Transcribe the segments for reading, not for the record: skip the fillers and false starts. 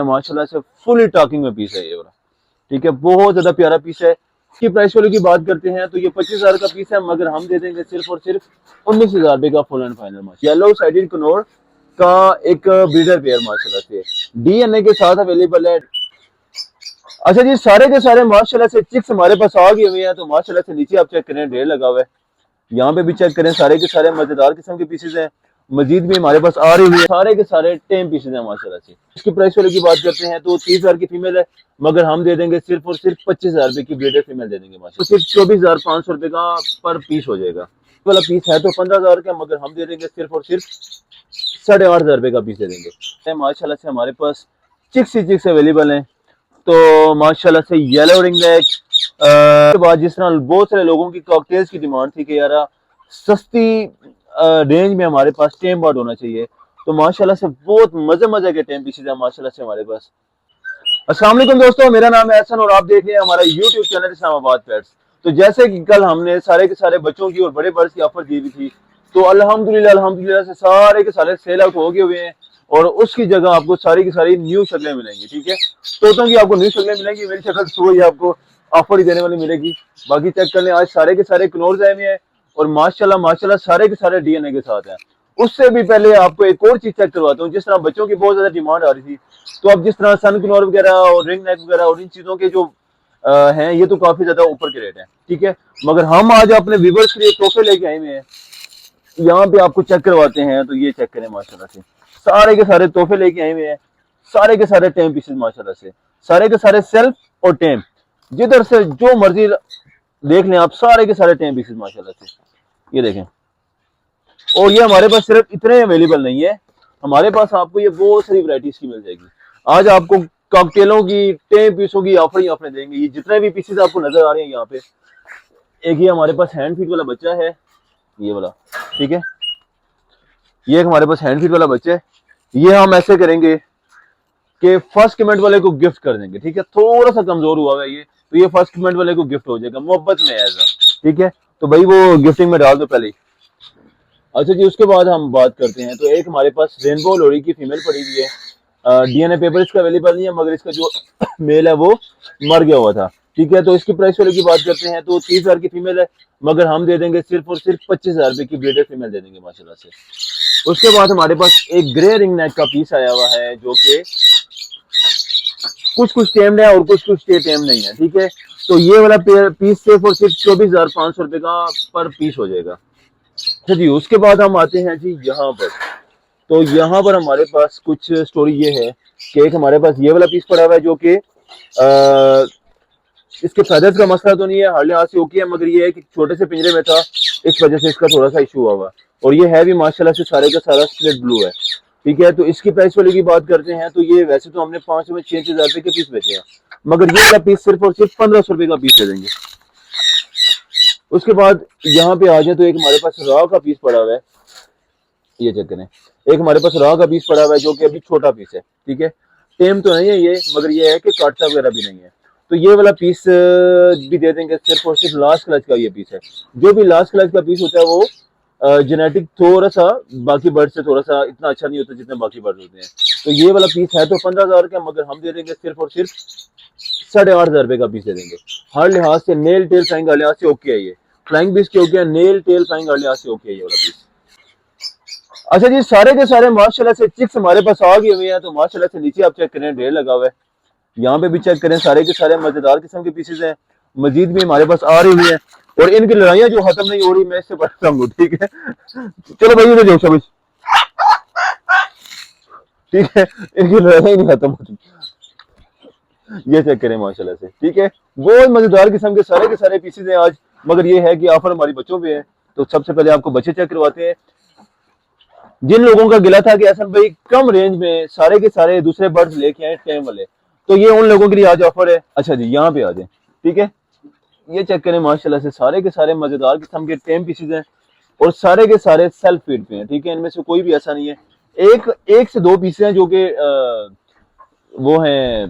माशाल्लाह से fully talking में पीस है ये वाला। ठीक है, बहुत ज्यादा प्यारा पीस है। इसकी प्राइस वाले की बात करते हैं तो ये 25,000 का पीस है, मगर हम दे देंगे सिर्फ और सिर्फ 19,000 रुपए का full and final. Yellow sided Knorr का एक ब्रीडर पेयर माशाल्लाह से डीएनए के साथ अवेलेबल है। अच्छा जी, सारे के सारे माशाल्लाह से चिक्स हमारे पास आ गए हुए हैं। तो माशाल्लाह से नीचे आप चेक करें, ढेर लगा हुआ है, यहाँ पे भी चेक करें, सारे के सारे मजेदार किस्म के पीसेज हैं। मजीद भी हमारे पास आ रही हुई है, सारे के सारे टेम पीसेज हैं माशाल्लाह से। इसकी प्राइस वाले की बात करते हैं तो 30,000 की फीमेल है, मगर हम दे देंगे सिर्फ और सिर्फ 25,000 रुपए की ब्रीडर फीमेल दे देंगे माशाल्लाह। तो सिर्फ 24,500 रुपए का पर पीस हो जाएगा। वाला पीस है तो 15,000 का, मगर हम दे देंगे सिर्फ और सिर्फ 8,500 रुपए का पीस दे देंगे। माशाल्लाह से हमारे पास चिक्स ही चिक्स अवेलेबल हैं। तो माशाल्लाह से येलो रिंग नेक के बाद जिस तरह बहुत सारे लोगों की कॉकटेल्स की डिमांड थी कि यार सस्ती रेंज में हमारे पास टेम बर्ड होना चाहिए, तो माशाल्लाह से बहुत मजे के टेम पीसेज हैं माशाल्लाह से हमारे पास। अस्सलाम वालेकुम दोस्तों, मेरा नाम है हसन और आप देख रहे हैं हमारा यूट्यूब चैनल इस्लामाबाद पेट्स। तो जैसे कि कल हमने सारे के सारे बच्चों की और बड़े बर्ड्स की ऑफर दी हुई थी, तो अल्हम्दुलिल्लाह से सारे के सारे सेल आउट हो गए हुए हैं और उसकी जगह आपको सारी की सारी न्यू शक्लें मिलेंगी। ठीक है, तोतों की आपको न्यू शक्लें मिलेंगी, मेरी शक्ल तो ही आपको ऑफर ही देने वाली मिलेगी। बाकी चेक कर लें, आज सारे के सारे क्नोर्स आए हुए हैं और माशाल्लाह सारे के सारे डीएनए के साथ हैं। उससे भी पहले आपको एक और चीज चेक करवाता हूँ। जिस तरह बच्चों की बहुत ज्यादा डिमांड आ रही थी, तो अब जिस तरह सन क्नोर वगैरह और रिंग नेक वगैरह और इन चीजों के जो हैं, ये तो काफी ज्यादा ऊपर के रेट हैं। ठीक है, मगर हम आज अपने व्यूवर्स के लिए तोहफे लेके आए हुए हैं, यहाँ पे आपको चेक करवाते हैं। तो ये चेक करें, माशाल्लाह से सारे के सारे तोहफे लेके आए हुए हैं, सारे के सारे टेम पीसेस माशाल्लाह से, सारे के सारे सेल्फ और टेम, जिधर से जो मर्जी देख लें आप, सारे के सारे टेम पीसेस माशाल्लाह से। ये देखें, और ये हमारे पास सिर्फ इतने अवेलेबल नहीं है, हमारे पास आपको ये बहुत सारी वैरायटीज की मिल जाएगी। आज आपको कॉकटेलों की, टेम पीसों की ऑफर ही ऑफर देंगे। ये जितने भी पीसेस आपको नजर आ रहे हैं यहाँ पे, एक ये हमारे पास हैंड फीड वाला बच्चा है, ये वाला। ठीक है, ये एक हमारे पास हैंड फीड वाला बच्चा है। ये हम ऐसे करेंगे कि फर्स्ट कमेंट वाले को गिफ्ट कर देंगे। ठीक है, थोड़ा सा कमजोर हुआ है ये, तो ये फर्स्ट कमेंट वाले को गिफ्ट हो जाएगा मोहब्बत में ऐसा। ठीक है, तो भाई वो गिफ्टिंग में डाल दो पहले ही। अच्छा जी, उसके बाद हम बात करते हैं तो एक हमारे पास रेनबो लोरी की फीमेल पड़ी हुई है। डीएनए पेपर इसका अवेलेबल नहीं है, मगर इसका जो मेल है वो मर गया हुआ था। ठीक है, तो इसकी प्राइस वाले की बात करते हैं तो 30,000 की फीमेल है, मगर हम दे देंगे सिर्फ और सिर्फ 25,000 रुपए की ब्रीडर फीमेल दे देंगे माशाल्लाह से। उसके बाद हमारे पास एक ग्रे रिंग नेक का पीस आया हुआ है, जो कि कुछ टेम्ड है और कुछ टेम नहीं है। ठीक है, तो ये वाला पीस सिर्फ और सिर्फ 24,500 रुपए का पर पीस हो जाएगा। अच्छा जी, उसके बाद हम आते हैं जी यहाँ पर। तो यहाँ पर हमारे पास कुछ स्टोरी ये है कि एक हमारे पास ये वाला पीस पड़ा हुआ है, जो कि इसके फेदर्स का मसला तो नहीं है, हर लिहाज से ओके है, मगर ये है कि छोटे से पिंजरे में था, इस वजह से इसका थोड़ा सा इशू हुआ। और ये है भी माशाल्लाह से सारे का सारा स्प्लिट ब्लू है। ठीक है, तो इसकी प्राइस वाले की बात करते हैं तो ये वैसे तो हमने 5 में 6,000 रुपए के पीस बेचे हैं, मगर ये वाला पीस सिर्फ और सिर्फ 1,500 रुपए का पीस दे देंगे। उसके बाद यहाँ पे आ जाए तो एक हमारे पास रॉ का पीस पड़ा हुआ है, ये चेक करें, एक हमारे पास रॉ का पीस पड़ा हुआ है, जो कि अभी छोटा पीस है। ठीक है, टेम तो नहीं है ये, मगर ये है कि काटता वगैरह भी नहीं है। तो ये वाला पीस भी दे देंगे सिर्फ और सिर्फ लास्ट क्लच का ये पीस है। जो भी लास्ट क्लच का पीस होता है वो जेनेटिक थोड़ा सा बाकी बर्ड से थोड़ा सा इतना अच्छा नहीं होता जितने बाकी बर्ड होते हैं। तो ये वाला पीस है तो 15,000 का, मगर हम दे देंगे सिर्फ और सिर्फ 8,500 रुपए का पीस दे देंगे। हर लिहाज से नेल टेल फ्लाइंग हर लिहाज से ओके है, ये फ्लाइंग पीस के ओके है, नेल टेल फ्लाइंग हर लिहाज से ओके है ये वाला पीस। अच्छा जी, सारे के सारे माशाल्लाह से चिक्स हमारे पास आ गए हुए हैं। तो माशाल्लाह से नीचे आप चेक करें, ढेर लगा हुआ है, यहाँ पे भी चेक करें, सारे के सारे मजेदार किस्म के पीसेस हैं। मजीद भी हमारे पास आ रही हुई है और इनकी लड़ाइयां जो खत्म नहीं हो रही, मैं इससे परेशान हूँ। ठीक है, चलो भाई इधर जाओ सब। ठीक है, इनकी लड़ाइयां नहीं खत्म होती। ये चेक करें माशाल्लाह से। ठीक है, बहुत मजेदार किस्म के सारे पीसेस हैं आज, मगर ये है कि ऑफर हमारी बच्चों पे है। तो सबसे पहले आपको बच्चे चेक करवाते हैं। जिन लोगों का गिला था कि असल भाई कम रेंज में सारे के सारे दूसरे बर्ड्स लेके आए टेम वाले, तो ये उन लोगों के लिए आज ऑफर है। अच्छा जी, यहाँ पे आ जाए। ठीक है, ये चेक करें माशाल्लाह से सारे के सारे मजेदार किस्म के टेम पीसेस हैं और सारे के सारे सेल्फ फीड पे हैं। ठीक है, इनमें से कोई भी ऐसा नहीं है, एक से दो पीसेस हैं जो कि वो हैं,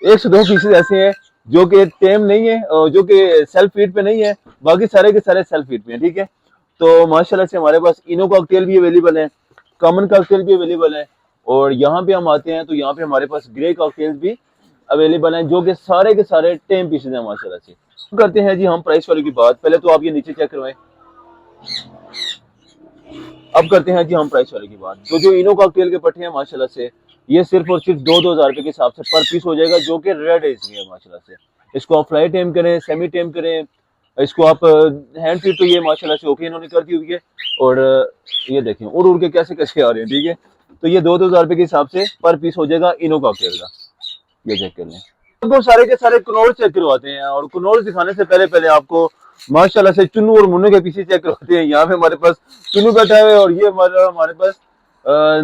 एक से दो पीसेस ऐसे हैं जो कि टेम नहीं है, जो कि सेल्फ फीड पे नहीं है, बाकी सारे के सारे सेल्फ फीड पे हैं। ठीक है, तो माशाल्लाह से हमारे पास इनो कॉकटेल भी अवेलेबल है, कॉमन कॉकटेल भी अवेलेबल है, और यहाँ पे हम आते हैं तो यहाँ पे हमारे पास ग्रे कॉकटेल्स भी अवेलेबल हैं, जो कि सारे के सारे 10 पीसेज हैं माशाल्लाह से। करते हैं जी हम प्राइस वाले की बात। पहले तो आप ये नीचे चेक करवाएं। अब करते हैं जी हम प्राइस वाले की बात। तो जो इनो कॉकटेल के पट्टे हैं माशाल्लाह से, ये सिर्फ और सिर्फ 2-2 हज़ार रुपए के हिसाब से पर पीस हो जाएगा, जो कि रेड एज में है माशाल्लाह से। इसको आप फ्लाई टेम करें, सेमी टेम करें, इसको आप हैंड फीड, तो ये माशाल्लाह से ओके इन्होंने कर दी हुई है। और ये देखें उड़ उड़ के कैसे कैसे आ रहे हैं, ठीक है। तो ये 2-2 हज़ार रुपए के हिसाब से पर पीस हो जाएगा इनो कॉकटेल का। ये चेक कर लें। आपको सारे के सारे कनौर चेक करवाते हैं, और कनौर दिखाने से पहले पहले आपको माशाल्लाह से चुन्नू और मुन्नू के पीछे चेक करवाते हैं। यहाँ पे हमारे पास चुन्नू बैठा है और ये हमारे पास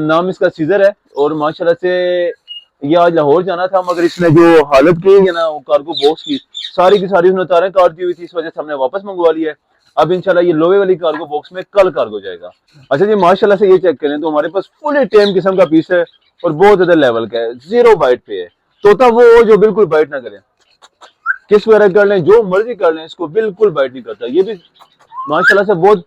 नाम इसका सीजर है। और माशाल्लाह से ये आज लाहौर जाना था, मगर इसने जो हालत की है ना वो कार्गो बॉक्स की सारी उसने तारें काट दी हुई थी, इस वजह से हमने वापस मंगवा लिया है। अब इंशाल्लाह ये लोहे वाली कार्गो बॉक्स में कल कार्गो जाएगा। अच्छा जी, माशाल्लाह से ये चेक करें तो हमारे पास फुल टेम किस्म का पीस है और बहुत ज्यादा लेवल का है, 0 बाइट पे है। तोता वो जो बिल्कुल बाइट ना करे, किस वगैरह कर लें, जो मर्जी कर लें, इसको बिल्कुल बाइट नहीं करता। ये भी माशाल्लाह से बहुत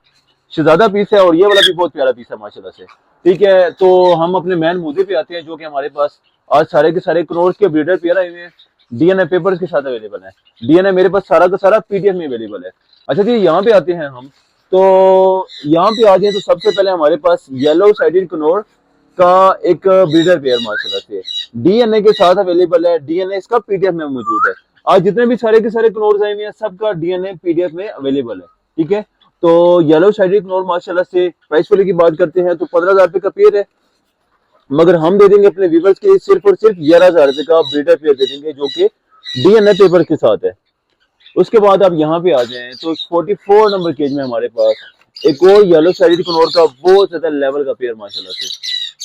शहजादा पीस है, और ये वाला भी बहुत प्यारा पीस है माशाल्लाह से, ठीक है। तो हम अपने मैन मुद्दे पे आते हैं, जो कि हमारे पास आज सारे के सारे कनौर के ब्रीडर पेयर आए हुए हैं, डीएनए पेपर्स के साथ अवेलेबल है। डीएनए मेरे पास सारा का सारा पीडीएफ में अवेलेबल है। अच्छा जी, यहाँ पे आते हैं हम। तो यहाँ पे आ जाए तो सबसे पहले हमारे पास येलो साइडेड कनौर का एक ब्रीडर पेयर माशाल्लाह से डीएनए के साथ अवेलेबल है। डीएनए इसका पीडीएफ में मौजूद है। आज जितने भी सारे के सारे कनौर आए हुए हैं, सबका डीएनए पीडीएफ में अवेलेबल है, ठीक है। तो येलो साइडेड कनौर माशाल्लाह से प्राइस वाले की बात करते हैं तो 15,000 रुपए का पेयर है, मगर हम दे देंगे अपने व्यूवर्स के लिए सिर्फ और सिर्फ 11,000 रुपए का ब्रीडर पेयर दे देंगे, जो कि डीएनए पेपर के साथ है। उसके बाद आप यहाँ पे आ जाएं तो 44 नंबर केज में हमारे पास एक और येलो साइडेड कनौर का बहुत ज्यादा लेवल का पेयर माशाल्लाह से,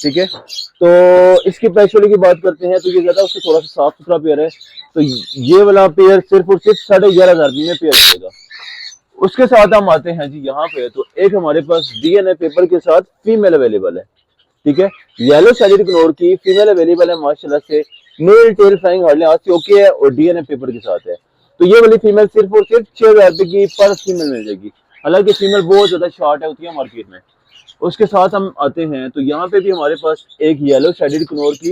ठीक है। तो इसकी प्राइस वाले की बात करते हैं तो ये ज्यादा उससे थोड़ा सा साफ सुथरा पेयर है। तो ये वाला पेयर सिर्फ और सिर्फ 11,500 में पेयर मिलेगा। उसके साथ हम आते हैं जी यहाँ पे, तो एक हमारे पास डीएनए पेपर के साथ फीमेल अवेलेबल है, ठीक है। येलो साइडेड कनौर की फीमेल अवेलेबल है माशाल्लाह से। मेल टेल फ्लाइंग हार्डली आज से ओके है और डीएनए पेपर के साथ है। तो ये वाली फीमेल सिर्फ और सिर्फ 6,000 रुपए की पर फीमेल मिल जाएगी। हालांकि फीमेल बहुत ज्यादा शॉर्ट है होती है मार्केट में। उसके साथ हम आते हैं तो यहाँ पे भी हमारे पास एक येलो साइडेड कनौर की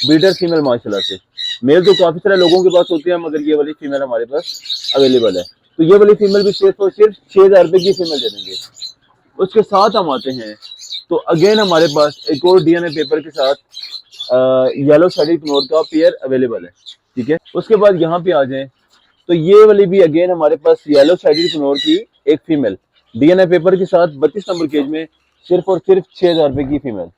ब्रीडर फीमेल माशाल्लाह से। मेल तो काफी सारे लोगों के पास होते हैं, मगर ये वाली फीमेल हमारे पास अवेलेबल है। तो ये वाली फीमेल भी सिर्फ और सिर्फ 6,000 रुपए की फीमेल दे देंगे। उसके साथ हम आते हैं तो अगेन हमारे पास एक और डीएनए पेपर के साथ येलो साइडेड कनौर का पेयर अवेलेबल है, ठीक है। उसके बाद यहाँ पे आ जाएं तो ये वाली भी अगेन हमारे पास येलो साइडेड कनौर की एक फीमेल डीएनए पेपर के साथ 32 नंबर केज में सिर्फ और सिर्फ 6,000 रुपए की फीमेल।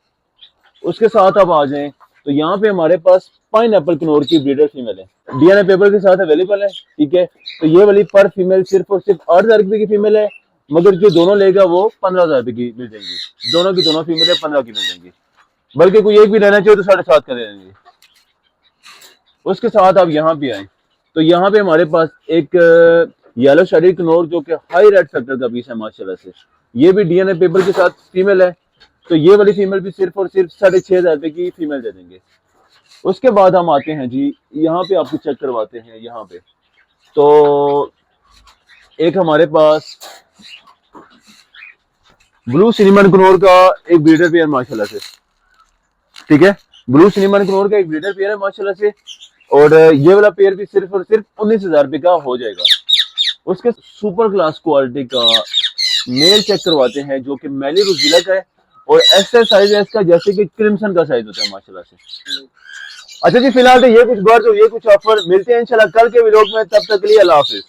उसके साथ अब आ जाएं तो यहाँ पे हमारे पास पाइनएप्पल कनौर की ब्रीडर फीमेल है, डीएनए पेपर के साथ अवेलेबल है, ठीक है। तो ये वाली पर फीमेल सिर्फ और सिर्फ 8,000 रुपए की फीमेल है, मगर जो दोनों लेगा वो 15,000 रुपए की मिल जाएंगी। दोनों की दोनों फीमेल 15 की मिल जाएंगी, बल्कि कोई एक भी लेना चाहिए तो 7.5 का ले लेंगे। उसके साथ आप यहाँ पे आए तो यहाँ पे हमारे पास एक येलो साइडेड कनौर जो कि हाई रेड फैक्टर का पीस है माशाल्लाह से। ये भी डीएनए पेपर के साथ फीमेल है। तो ये वाली फीमेल भी सिर्फ और सिर्फ 6,500 रुपए की फीमेल दे देंगे। उसके बाद हम आते हैं जी यहाँ पे, आपको चेक करवाते हैं यहाँ पे। तो एक हमारे पास ब्लू सिनेमन कनौर का एक ब्रीडर पेयर माशाल्लाह से, ठीक है। ब्लू सिनेमन कनौर का एक ब्रीडर पेयर है माशाल्लाह से, और ये वाला पेयर भी सिर्फ और सिर्फ 19,000 रुपए का हो जाएगा। उसके सुपर क्लास क्वालिटी का मेल चेक करवाते हैं, जो कि मैली रुजीला का है, और ऐसा साइज है इसका जैसे कि क्रिम्सन का साइज होता है माशाल्लाह से। अच्छा जी, फिलहाल तो ये कुछ बर्ड्स और ये कुछ ऑफर मिलते हैं इंशाल्लाह कल के व्लॉग में। तब तक के लिए अल्लाह हाफिज।